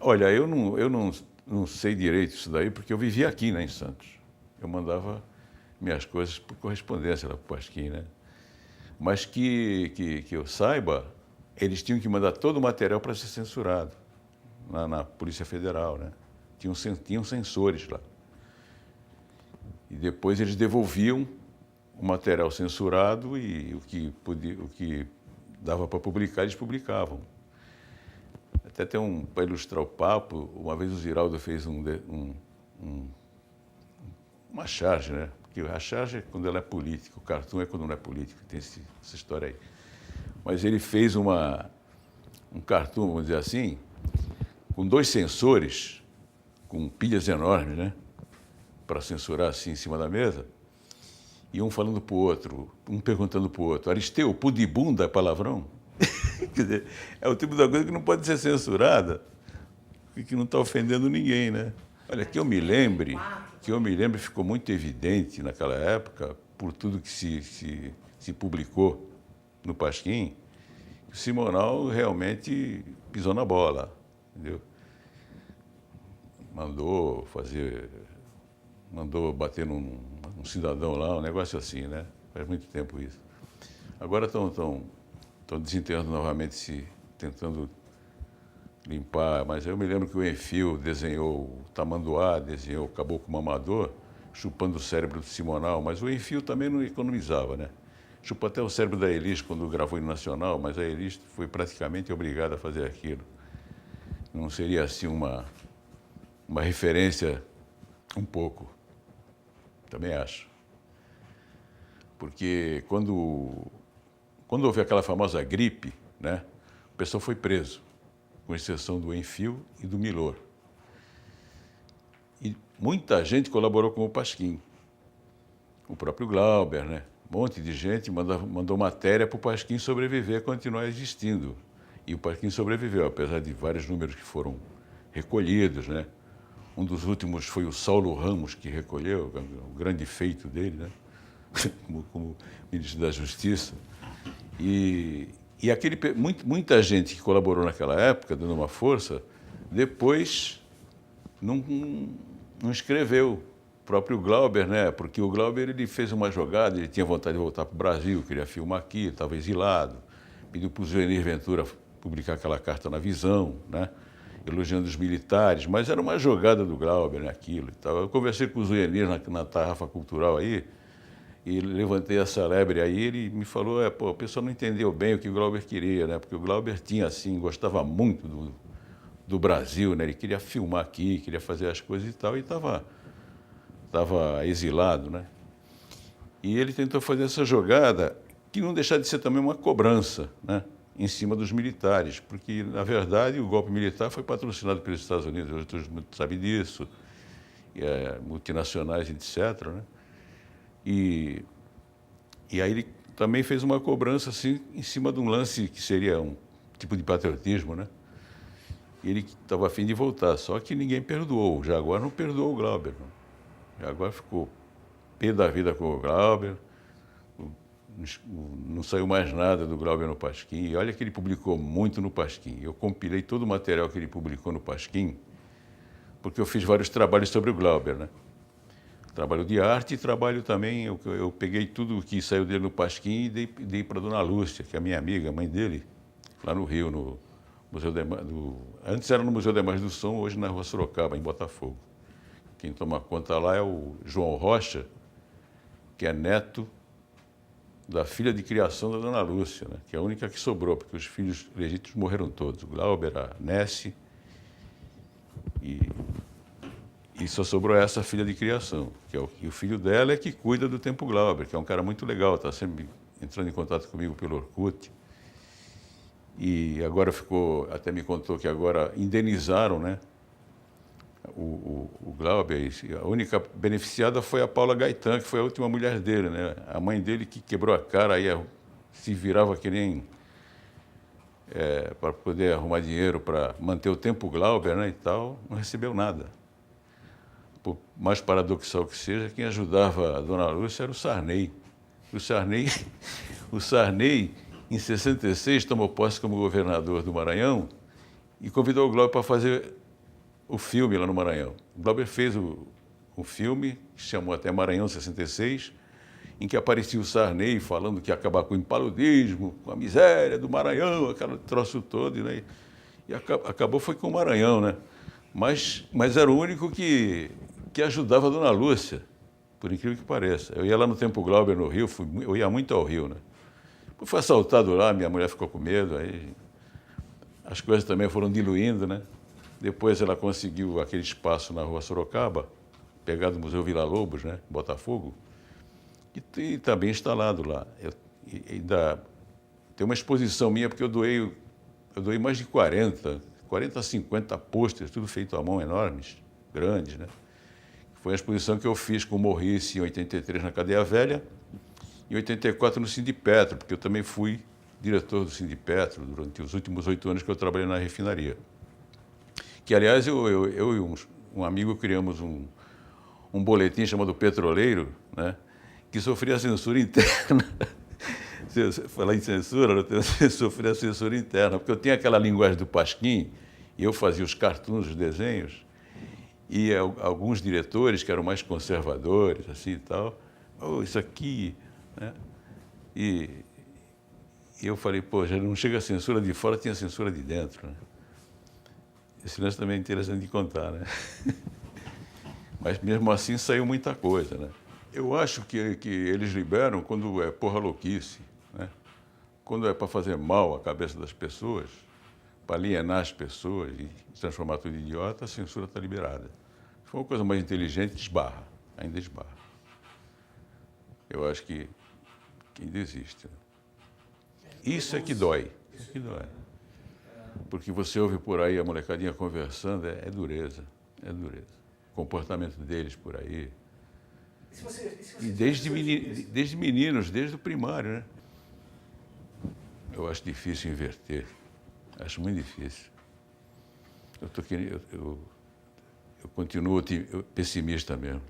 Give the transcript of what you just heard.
Olha, eu não sei direito isso daí, porque eu vivia aqui, né, em Santos. Eu mandava minhas coisas por correspondência lá para o Pasquim, né? Mas que eu saiba, eles tinham que mandar todo o material para ser censurado na Polícia Federal, né? Tinham censores lá. E depois eles devolviam o material censurado e o que dava para publicar, eles publicavam. Até tem para ilustrar o papo, uma vez o Ziraldo fez uma charge, né? Porque a charge é quando ela é política, o cartoon é quando não é político, tem essa história aí. Mas ele fez um cartoon, vamos dizer assim, com 2 sensores, com pilhas enormes, né? Para censurar assim em cima da mesa, e um falando para o outro, um perguntando para o outro: Aristeu, pudibunda é palavrão? Quer dizer, é o tipo da coisa que não pode ser censurada, e que não está ofendendo ninguém, né? Olha, que eu me lembre, ficou muito evidente naquela época, por tudo que se publicou no Pasquim, que o Simonal realmente pisou na bola, entendeu? Mandou bater num cidadão lá, um negócio assim, né? Faz muito tempo isso. Agora estão desenterrando novamente, tentando limpar, mas eu me lembro que o Enfio desenhou o Tamanduá, desenhou o Caboclo Mamador, chupando o cérebro do Simonal, mas o Enfio também não economizava, né? Chupou até o cérebro da Elis quando gravou no Nacional, mas a Elis foi praticamente obrigada a fazer aquilo. Não seria assim uma referência um pouco? Também acho. Porque quando houve aquela famosa gripe, né, o pessoal foi preso, com exceção do Enfio e do Milor. E muita gente colaborou com o Pasquim. O próprio Glauber, né? Um monte de gente mandou matéria para o Pasquim sobreviver, continuar existindo. E o Pasquim sobreviveu, apesar de vários números que foram recolhidos, né? Um dos últimos foi o Saulo Ramos, que recolheu, o grande feito dele, né? como ministro da Justiça. E muita gente que colaborou naquela época, dando uma força, depois não escreveu. O próprio Glauber, né? Porque o Glauber ele fez uma jogada, ele tinha vontade de voltar para o Brasil, queria filmar aqui, estava exilado. Pediu para o Zuenir Ventura publicar aquela carta na Visão, né? Elogiando os militares, mas era uma jogada do Glauber naquilo. Eu conversei com o Zuenir na Tarrafa Cultural aí, e levantei essa lebre aí, ele me falou, o pessoal não entendeu bem o que o Glauber queria, né? Porque o Glauber tinha, assim, gostava muito do Brasil, né? Ele queria filmar aqui, queria fazer as coisas e tal, e estava exilado, né? E ele tentou fazer essa jogada, que não deixava de ser também uma cobrança, né? Em cima dos militares, porque, na verdade, o golpe militar foi patrocinado pelos Estados Unidos, hoje todo mundo sabe disso, multinacionais, etc., né? E aí ele também fez uma cobrança, assim, em cima de um lance que seria um tipo de patriotismo, né? E ele estava a fim de voltar, só que ninguém perdoou. O Jaguar não perdoou o Glauber, não. O Jaguar ficou pé da vida com o Glauber, não saiu mais nada do Glauber no Pasquim. E olha que ele publicou muito no Pasquim. Eu compilei todo o material que ele publicou no Pasquim, porque eu fiz vários trabalhos sobre o Glauber, né? Trabalho de arte e trabalho também, eu peguei tudo o que saiu dele no Pasquim e dei para a dona Lúcia, que é a minha amiga, mãe dele, lá no Rio, no Museu antes era no Museu da Imagem do Som, hoje na Rua Sorocaba, em Botafogo. Quem toma conta lá é o João Rocha, que é neto da filha de criação da dona Lúcia, né? Que é a única que sobrou, porque os filhos legítimos morreram todos. O Glauber, a Nessie e só sobrou essa filha de criação, e o filho dela é que cuida do Tempo Glauber, que é um cara muito legal, está sempre entrando em contato comigo pelo Orkut. E agora até me contou que agora indenizaram, né, o Glauber. A única beneficiada foi a Paula Gaetan, que foi a última mulher dele, né? A mãe dele que quebrou a cara, aí se virava que nem para poder arrumar dinheiro para manter o Tempo Glauber, né, e tal, não recebeu nada. Por mais paradoxal que seja, quem ajudava a dona Lúcia era o Sarney. O Sarney, em 66, tomou posse como governador do Maranhão e convidou o Glauber para fazer o filme lá no Maranhão. O Glauber fez o filme, que se chamou até Maranhão 66, em que aparecia o Sarney falando que ia acabar com o impaludismo, com a miséria do Maranhão, aquele troço todo, né? E acabou foi com o Maranhão, né? Mas era o único que ajudava a Dona Lúcia, por incrível que pareça. Eu ia lá no Tempo Glauber, no Rio, eu ia muito ao Rio, né? Fui assaltado lá, minha mulher ficou com medo, aí as coisas também foram diluindo, né? Depois ela conseguiu aquele espaço na Rua Sorocaba, pegado do Museu Villa-Lobos, né? Botafogo, e também instalado lá. Ainda tem uma exposição minha, porque eu doei mais de 40 a 50 pôsteres, tudo feito à mão, enormes, grandes, né? Foi a exposição que eu fiz com o Morrice em 83 na Cadeia Velha, em 84 no Sindipetro, porque eu também fui diretor do Sindipetro durante os últimos 8 anos que eu trabalhei na refinaria. Que, aliás, eu e um amigo criamos um boletim chamado Petroleiro, né, que sofria censura interna. Se falar em censura, eu sofria censura interna, porque eu tinha aquela linguagem do Pasquim, e eu fazia os cartoons, os desenhos, e alguns diretores que eram mais conservadores, assim e tal, isso aqui, né? E eu falei, pô, já não chega a censura de fora, tinha censura de dentro, né? Esse lance também é interessante de contar, né? Mas mesmo assim saiu muita coisa, né? Eu acho que eles liberam quando é porra louquice, né? Quando é para fazer mal à cabeça das pessoas, para alienar as pessoas e transformar tudo em idiota, a censura está liberada. Se for uma coisa mais inteligente, esbarra, ainda esbarra. Eu acho que ainda existe. Né? Isso é que dói. Isso é que dói. Porque você ouve por aí a molecadinha conversando, é dureza, é dureza. O comportamento deles por aí. E desde meninos, desde o primário, né? Eu acho difícil inverter. Acho muito difícil. Eu continuo pessimista mesmo.